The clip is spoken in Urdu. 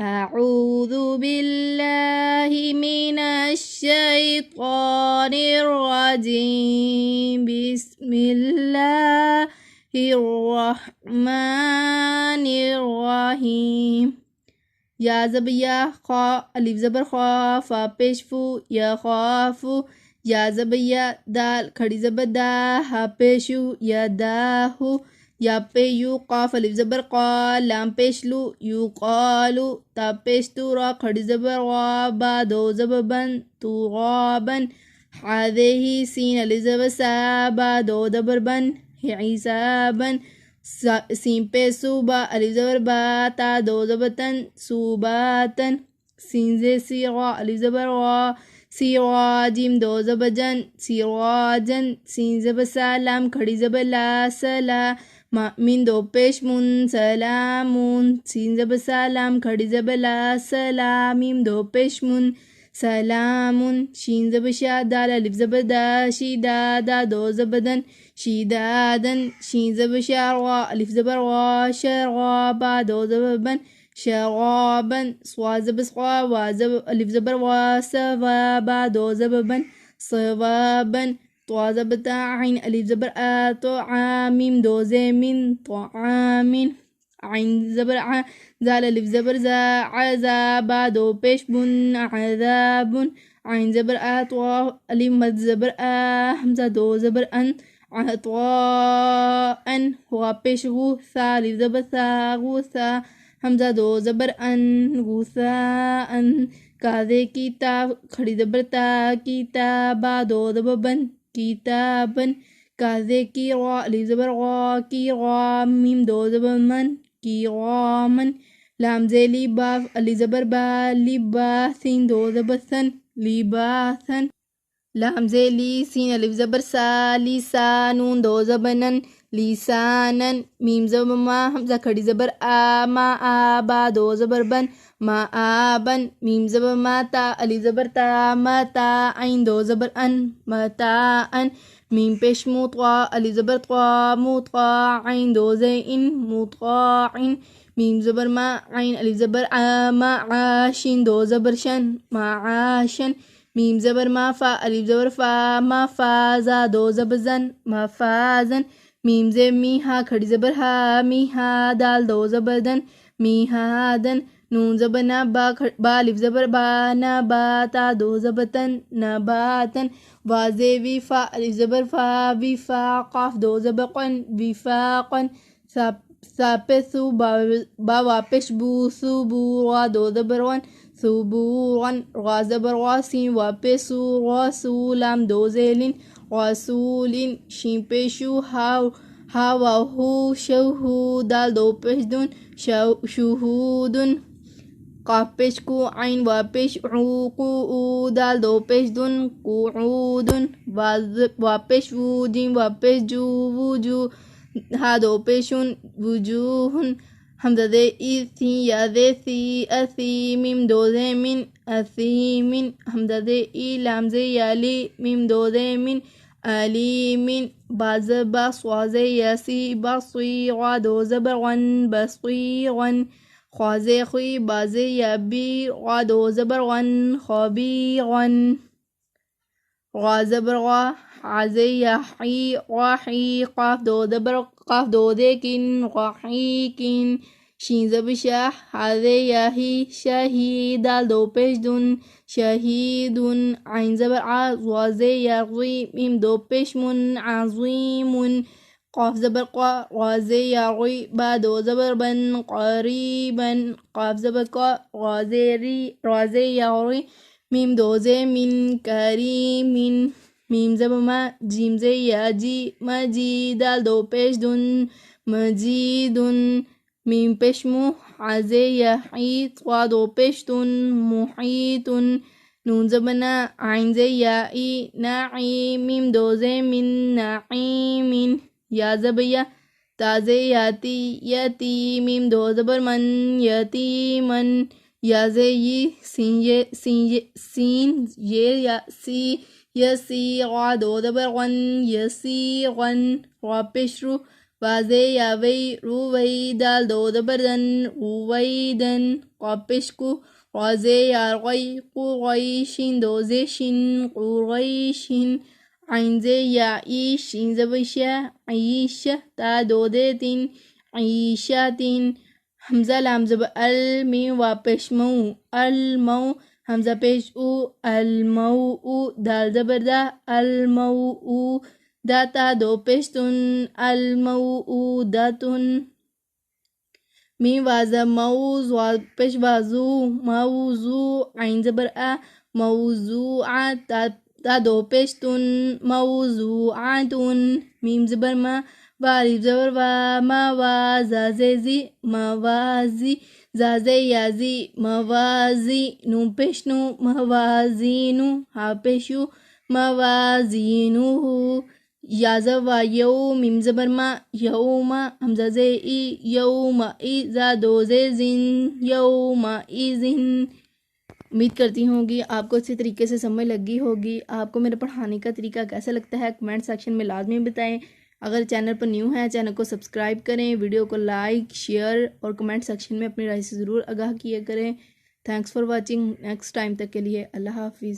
أعوذ بالله من الشيطان الرجيم بسم الله الرحمن الرحيم یا زبر یا خا الف زبر خا فا پیش فو یا خافو یا زبر یا دال کھڑی زبر دا ہا پیشو یا داہو یا پہ یو قاف الف زبر قا لام پیش لو یو قالو تا پیش تو را کھڑی زبر غا با دو زبر بن تو غابن حاذہی سین الف زبر سا با دو زبر بن حسابن سین پہ صوبہ الف زبر با تا دو زبر تن صوباتن سین زے سیغا الف زبر غا سیراجم دو زبر جن سیراجن سین زبر سلام کھڑی زبر لا سلا من دو پیش من سلامون سین زبر سلام کھڑی زبر لا سلامیم دو پیش من سلامون شین زبر شا دال الف زبر دا شیدا دا دو زبر دن شیدادن شین زبر شارغا الف زبر غا شرغا با دو زبر بن شرابن صوا زبر صوا وا زبر الف زبر وا سوا با دو زبر بن صوابن طوا زبر تا عین الف زبر آ طعامیم دو زمین طعامین عین زبر ع زال الف زبر زا عزا با دو پیش بن عذابن عین زبر آ طوا الف مد زبر آ حمزہ دو زبر ان عطاءن ہوا پیش غو ثا الف زبر ثا غوثا حمزہ دو زبر ان غوثاءن کاذے کتاب کھڑی زبر تا کتابا دو زبر بن کتابن کاذے کی را الف زبر غا کی را میم دو زبر من کی رامن لام زے لبا الف زبر با لباسین دو زبر سن لباسن لام زے لی سین الف زبر سا لسانون دو زبر نن لسانن میم زبر ما حمزہ کھڑی زبر آ ما آبا دو زبر بن ما آبن میم زبر ما تا الف زبر تا متا عین دو زبر ان متا ان میم پیش مطغا الف زبر طغا مطغا عین دو زین مطغاعن میم زبر ما عین الف زبر آ ما عاشن دو زبر شن معاشن میم زبر ما فا الف زبر فا ما فازا دو زبر زن ما فازن میم زے می ہا کھڑی زبر ہا می ہا دال دو زبر دن می ہا دن نون زبر نا با الف زبر با نا با تا دو زبر تن نباتن واضح وی فا الف زبر فا وی فا قاف دو زبر قن وفاقن ساپسو با واپش بو سو بو غا دو زبر ون ثبورا غا زبر غاسین واپسو غاسو لام دو زیلین غاسولین شین پیشو ہاو ہاو شوہو دال دو پیش دن شہودن قاف پیش کو عین واپش عو دال دو پیش دن قعودن واپش وجین واپش جو وجو ہا دو پیشن وجوہن حمزہ دے ایسی یا دے سی اسیمیم دو دے من اسیمین حمزہ دے ای لام زے یالی میم دو دے من علیمین باز با صوازے یاسی بصیغا دو زبر غن بصیغن خوازے خوی بازے یابی غا دو زبر غن خبیغن غا زبر غا حازے یحی غاحی قاف دو زبر قاف دو دے کن غحیکن شین زبر شاہ حازے یاہی شاہی دال دو پیش دن شہیدن عین زبر ع غازے یغوی میم دو پیش من عظیمن قاف زبر قا غازے یغوی با دو زبر بن قریبن قاف زبر قا غازے یغوی میم دو زے من کریمن میم زبر ما جیم زے یا جی مجی دال دو پیش دن مجیدن میم پیش مو حازے یحیط وا دو پیش دن محیطن نون زبر نا عین زے یا ای نعیم میم دو زے من نعیمن یا زبر یا تازے یاتی یتی میم دو زبر من یتیمن یا زے ی سین یا سی یسی غا دو زبر غن یسی غن غا پیش رو واضح یا وی روی دال دو زبردن رویدن قاف پیش کو واضح یا غی قریشین دو زیشین قریشین عین زی یا ای شین زبشہ عیشہ تا دو دیتین عیشاتین حمزہ لام زبر ال میم وا پیش مو المو حمزہ پیش او المو دال زبر دا المو داتا دو پیشتن المو داتن میم واضح موز وا پیش بازو موضوع عین زبر ا موضوع تا دو پیشتن موضوعاتن میم زبر ما والف زبر وا موازازی موازی زازی یازی موازی نون پیش نو موازینو ہا پیشو موازینو یازا وا یو میم زبر ما یوم حمزہ زی ای یوم ای زادو زی زن یوم ای زن۔ امید کرتی ہوں گی آپ کو اچھی طریقے سے سمجھ لگی ہوگی۔ آپ کو میرے پڑھانے کا طریقہ کیسا لگتا ہے کمنٹ سیکشن میں لازمی بتائیں۔ اگر چینل پر نیو ہیں چینل کو سبسکرائب کریں، ویڈیو کو لائک شیئر اور کمنٹ سیکشن میں اپنی رائے سے ضرور آگاہ کیا کریں۔ Thanks for watching. Next time تک کے لیے اللہ حافظ۔